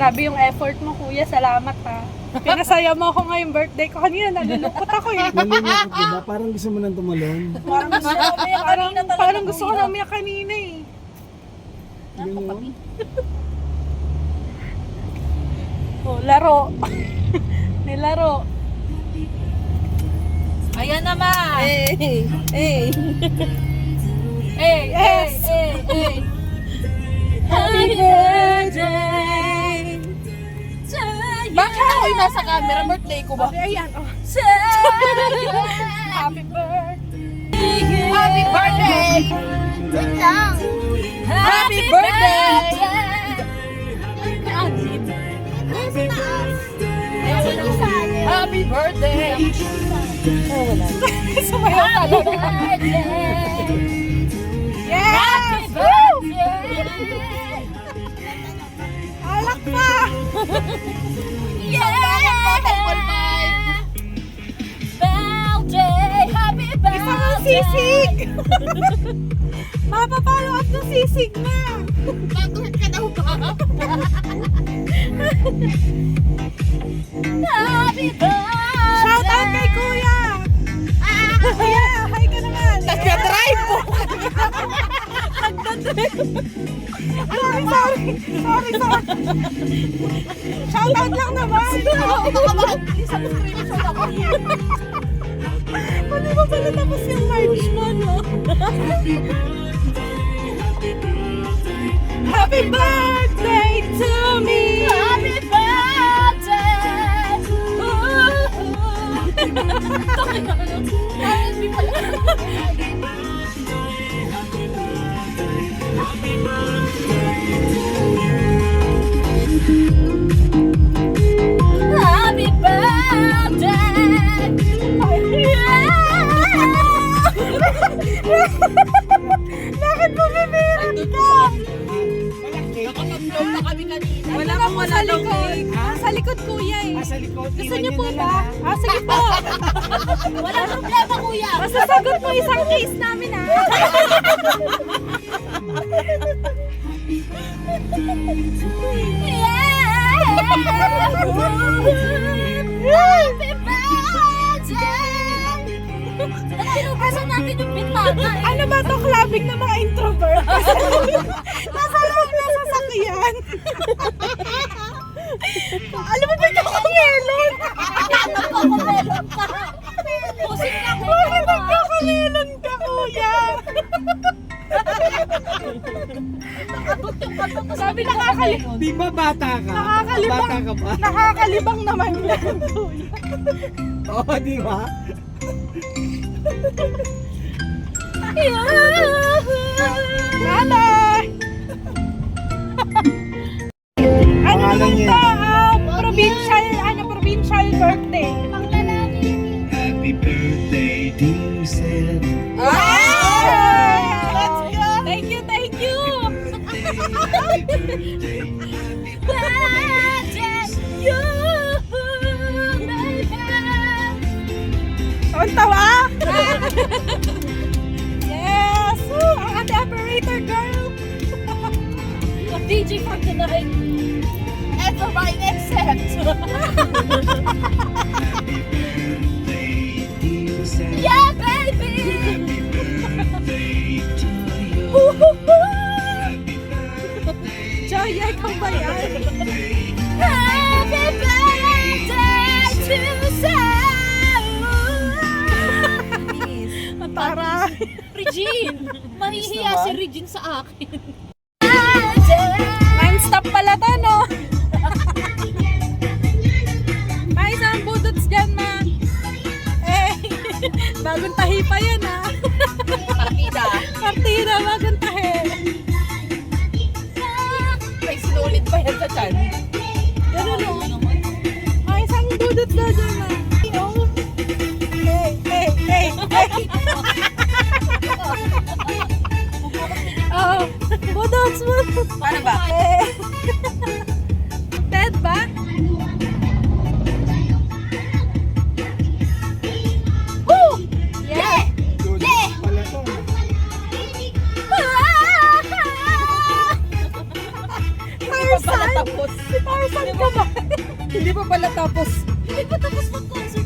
Grabe yung effort mo, kuya. Salamat ha. Pinasaya mo ako ngayong birthday ko. Kanina nalulungkot ako eh. Nalulungkot diba? Parang gusto mo nang tumalon. Parang gusto ko na umiyak kanina eh. Ganun. Oh, laro. Nilaro. Ayan naman. Hey! Hey, Yes! hey. Happy birthday. Bakit ako yung nasa camera? Birthday ko ba? Ayan, oh. Happy birthday! Happy birthday! Wait lang. Happy birthday! Happy birthday! Sumayaw ka lang. Yes! Alak pa! Isa kang sisig! Mapapalo up ng sisig na! Baguhin ka daw ba? Happy birthday! Shout out kay kuya! Kuya, hi ka naman! Nagka-drive po! Sorry! Shout out lang naman! Isa-screenshot ako. Hindi ba pala tapos yung March man, no? Happy birthday to me! Happy birthday! Happy Happy birthday! Bakit bumibirit ka? Nakapag-vlog na kami kanina. Wala akong sa likod. Sa likod kuya eh. Sa likod. Gusto niyo po ba? Sige po. Walang problema, kuya. Basta sagot mo isang case namin ha. Happy birthday! Tinugasan natin yung bitmata. Ano ba to clubbing ng mga introvert? Nasa loob na sasakyan. Alam mo ba ito kung melon? Nagkakamelon ka. Pusing na ko. Bakit nagkakamelon ka, kuya? Sabi nakakalibang. Di ba bata ka? Nakakalibang. Bata ka ba? Nakakalibang naman yan, kuya. Oo, di ba? Nanay! Ano naman niya? to? Provincial birthday. Happy birthday, dear Sam. Let's go! Thank you! Happy birthday, Ang tawa! Yes! Woo! Ang ate operator girl! DJ for tonight. And for my next set. birthday, dear Sam. Yeah, baby! Happy birthday to you. Happy birthday, Joy, ikaw ba yan? Happy birthday to Sam! Ang taray! Regine! Mahihiya si Regine sa akin. Non-stop pala to, no? May isang budots dyan, ma. Eh, bagong tahi pa yan, ha? Partida. Partida, bagong tahi. May sinulit pa yan sa chan. Ganun, no? May isang budots daw dyan, ma. Oh. Hey! Oh, budots mo. Paano ba? Eh. Ted ba? Woo! Yeah! Yeah! Pala to. Tarzan! Si Tarzan Hindi pa pala tapos. Hindi pa tapos mag-concert.